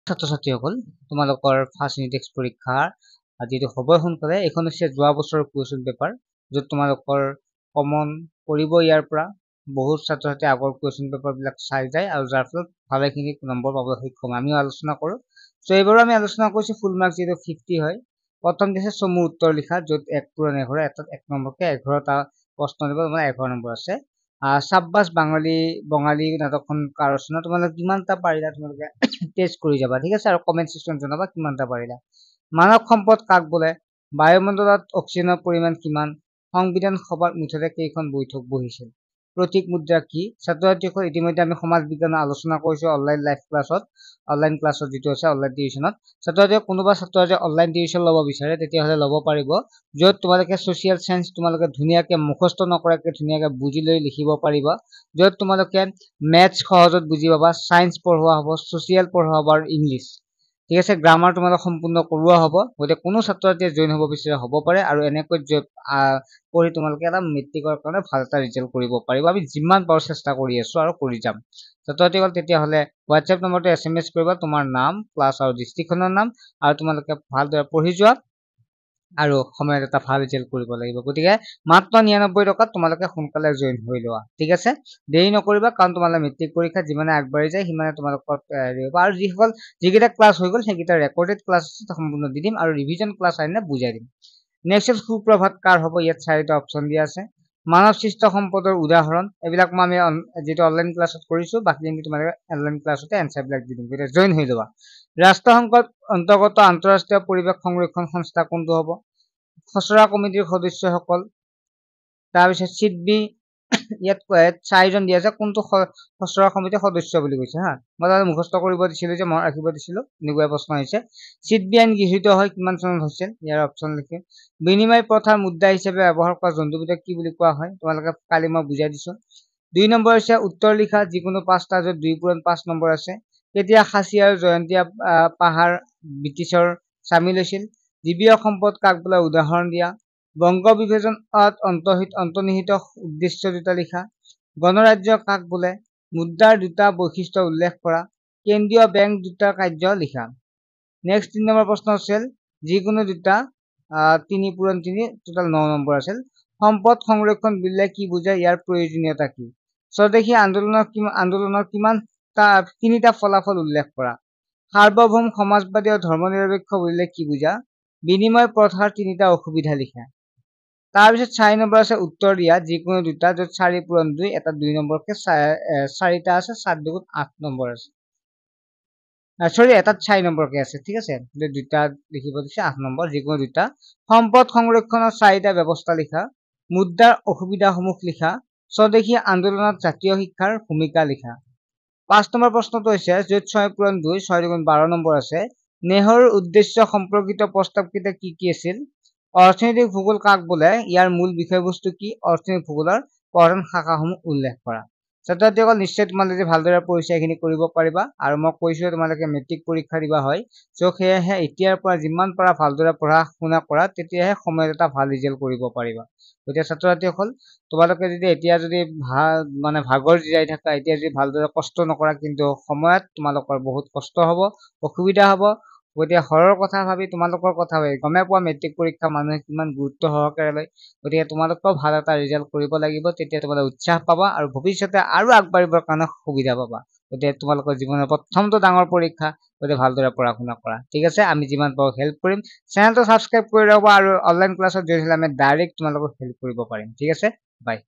ছাত্ৰ ছাত্ৰীসকল তোমালোকৰ ফাৰ্ষ্ট ইউনিট টেষ্ট পৰীক্ষাৰ যিটো হ'ব সোনকালে এইখন হৈছে যোৱা বছৰৰ কুৱেশ্যন পেপাৰ য'ত তোমালোকৰ কমন পৰিব ইয়াৰ পৰা বহুত ছাত্ৰ ছাত্ৰী আগৰ কুৱেশ্যন পেপাৰবিলাক চাই যায় আৰু যাৰ ফলত ভালেখিনি নম্বৰ পাবলৈ সক্ষম আমিও আলোচনা কৰোঁ চ' এইবাৰো আমি আলোচনা কৰিছোঁ ফুল মাৰ্কছ যিটো 50 হয় প্ৰথম দিছে চমু উত্তৰ লিখা য'ত 1 পূৰণ 11 এটাত 1 নম্বৰকে 11টা প্ৰশ্ন দিব মানে 11 নম্বৰ আছে সাব্বাস বঙালী নাটকখন কাৰ ৰচনা তোমালোকে কিমানটা পাৰিলা তোমালোকে টেষ্ট কৰি যাবা ঠিক আছে আৰু কমেন্ট সেকশন জনাবা কিমানটা পাৰিলা মানৱ সম্পদ কাক বোলে বায়ুমণ্ডলত অক্সিজেনৰ পৰিমাণ কিমান সংবিধান সভাৰ মুঠতে কেইখন বৈঠক বহিছিল প্ৰতীক মুদ্ৰা কি ছাত্ৰ ছাত্ৰীসকল ইতিমধ্যে আমি সমাজ বিজ্ঞান আলোচনা কৰিছো অনলাইন লাইভ ক্লাছত যিটো আছে অনলাইন টিউশনত ছাত্ৰ ছাত্ৰী কোনোবা ছাত্ৰ ছাত্ৰী অনলাইন টিউশন ল'ব বিচাৰে তেতিয়াহ'লে ল'ব পাৰিব য'ত তোমালোকে সোশ্যাল সায়েন্স তোমালোকে ধুনীয়াকে মুখস্থ নকৰাকে ধুনীয়াকে বুজি লৈ লিখিব পাৰিবা য'ত তোমালোকে মেথছ সহজত বুজি পাবা সায়েন্স পঢ়োৱা হ'ব সোশ্যাল পঢ়োৱা হ'ব আৰু ইংলিছ ঠিক আছে গ্ৰামাৰ তোমালোক সম্পূৰ্ণ কৰোৱা হ'ব গতিকে কোনো ছাত্ৰ ছাত্ৰীয়ে জইন হ'ব বিচাৰে হ'ব পাৰে আৰু এনেকৈ পঢ়ি তোমালোকে এটা মেট্ৰিকৰ কাৰণে ভাল এটা ৰিজাল্ট কৰিব পাৰিবা আমি যিমান পাৰো চেষ্টা কৰি আছো আৰু কৰি যাম ছাত্ৰ ছাত্ৰীসকল তেতিয়াহ'লে হোৱাটছএপ নম্বৰটো SMS কৰিবা তোমাৰ নাম ক্লাছ আৰু ডিষ্ট্ৰিক্টখনৰ নাম আৰু তোমালোকে ভালদৰে পঢ়ি যোৱা আৰু সময়ত এটা ভাল ৰিজাল্ট কৰিব লাগিব গতিকে মাত্ৰ 99 টকাত তোমালোকে সোনকালে জইন হৈ লোৱা ঠিক আছে দেৰি নকৰিবা কাৰণ তোমালোকে মেট্ৰিক পৰীক্ষা যিমানে আগবাঢ়ি যায় সিমানে তোমালোকৰ আৰু যিকেইটা ক্লাছ হৈ গ'ল সেইকেইটা ৰেকৰ্ডেড ক্লাছ সম্পূৰ্ণ দি দিম আৰু ৰিভিজন ক্লাছ আনিলে বুজাই দিম নেক্সট সুপ্ৰভাত কাৰ হ'ব ইয়াত 4টা অপচন দিয়া আছে মানৱ সৃষ্ট সম্পদৰ উদাহৰণ এইবিলাক আমি যেটো অনলাইন ক্লাছত কৰিছো বাকিখিনি তোমালোকে অনলাইন ক্লাছতে এনসাৰ বিলাক দি দিম গতিকে জইন হৈ যাবা ৰাষ্ট্ৰসংঘৰ অন্তৰ্গত আন্তঃৰাষ্ট্ৰীয় পৰিৱেশ সংৰক্ষণ সংস্থা কোনটো হ'ব খচৰা কমিটিৰ সদস্যসকল তাৰপিছত চিডবি ইয়াত 4জন দিয়া আছে কোনটো খচৰা কমিটিৰ সদস্য বুলি কৈছে হা মই তাতে মুখস্থ কৰিব দিছিলো যে মই ৰাখিব দিছিলো এনেকুৱা প্ৰশ্ন হৈছে চিডবি আইন গৃহীত হয় কিমান চনত হৈছিল ইয়াৰ অপচন লিখে বিনিময় প্ৰথাৰ মুদ্ৰা হিচাপে ব্যৱহাৰ কৰা জন্তুবিধক কি বুলি কোৱা হয় তোমালোকে কালি মই বুজাই দিছো 2 নম্বৰ হৈছে উত্তৰ লিখা যিকোনো 5টা য'ত 2 পূৰণ 5 নম্বৰ আছে কেতিয়া খাচী আৰু জয়ন্তীয়া পাহাৰ ব্ৰিটিছৰ চামিল হৈছিল জীৱীয় সম্পদ কাক বোলে উদাহৰণ দিয়া বংগ বিভাজনত অন্তৰ্নিহিত উদ্দেশ্য দুটা লিখা গণৰাজ্য কাক বোলে মুদ্ৰাৰ দুটা বৈশিষ্ট্য উল্লেখ কৰা কেন্দ্ৰীয় বেংক দুটা কাৰ্য লিখা নেক্সট 3 নম্বৰ প্ৰশ্ন আছিল যিকোনো দুটা 3 পূৰণ 3 টোটাল 9 নম্বৰ আছিল সম্পদ সংৰক্ষণ বুলিলে কি বুজায় ইয়াৰ প্ৰয়োজনীয়তা কি স্বদেশী আন্দোলনৰ তিনিটা ফলাফল উল্লেখ কৰা সাৰ্বভৌম সমাজবাদী আৰু ধৰ্মনিৰপেক্ষ বুলিলে কি বুজা বিনিময় প্ৰথাৰ তিনিটা অসুবিধা লিখা তাৰপিছত 4 নম্বৰ আছে উত্তৰ দিয়া যিকোনো দুটা য'ত 4 পূৰণ 2 এটা 2 নম্বৰকে 4টা আছে 7 দুগুণ 8 নম্বৰ আছে সৰি এটাত 4 নম্বৰকে আছে ঠিক আছে দুটা লিখিব দিছে 8 নম্বৰ যিকোনো দুটা সম্পদ সংৰক্ষণৰ 4টা ব্যৱস্থা লিখা মুদ্ৰাৰ অসুবিধাসমূহ লিখা স্বদেশী আন্দোলনত জাতীয় শিক্ষাৰ ভূমিকা লিখা 5 নম্বৰ প্ৰশ্নটো হৈছে য'ত 6 পূৰণ 2 6 দুগুণ 12 নম্বৰ আছে নেহৰুৰ উদ্দেশ্য সম্পৰ্কিত প্ৰস্তাৱকেইটা কি আছিল অৰ্থনৈতিক ভূগোল কাক বোলে ইয়াৰ মূল বিষয়বস্তু কি অৰ্থনৈতিক ভূগোলৰ প্ৰধান শাখাসমূহ উল্লেখ কৰা ছাত্ৰ ছাত্ৰীসকল নিশ্চয় তোমালোকে ভালদৰে পৰিচয়খিনি কৰিব পাৰিবা আৰু মই কৈছো তোমালোকে মেট্ৰিক পৰীক্ষা দিবা হয় চ' সেয়েহে এতিয়াৰ পৰা যিমান পাৰা ভালদৰে পঢ়া শুনা কৰা তেতিয়াহে সময়ত এটা ভাল ৰিজাল্ট কৰিব পাৰিবা গতিকে ছাত্ৰ ছাত্ৰীসকল তোমালোকে যদি এতিয়া যদি ভাগৰ জিৰাই থাকা এতিয়া যদি ভালদৰে কষ্ট নকৰা কিন্তু সময়ত তোমালোকৰ বহুত কষ্ট হ'ব অসুবিধা হ'ব গতিকে হৰৰ কথা ভাবি তোমালোকৰ কথা ভাবি গমে পোৱা মেট্ৰিক পৰীক্ষা মানুহে কিমান গুৰুত্ব সহকাৰে লয় গতিকে তোমালোকেও ভাল এটা ৰিজাল্ট কৰিব লাগিব তেতিয়া তোমালোকে উৎসাহ পাবা আৰু ভৱিষ্যতে আৰু আগবাঢ়িবৰ কাৰণে সুবিধা পাবা গতিকে তোমালোকৰ জীৱনৰ প্ৰথমটো ডাঙৰ পৰীক্ষা গতিকে ভালদৰে পঢ়া শুনা কৰা ঠিক আছে আমি যিমান পাৰো হেল্প কৰিম চেনেলটো সাবস্ক্ৰাইব কৰি ৰাখিবা আৰু অনলাইন ক্লাছত জইন হ'লে আমি ডাইৰেক্ট তোমালোকক হেল্প কৰিব পাৰিম ঠিক আছে বাই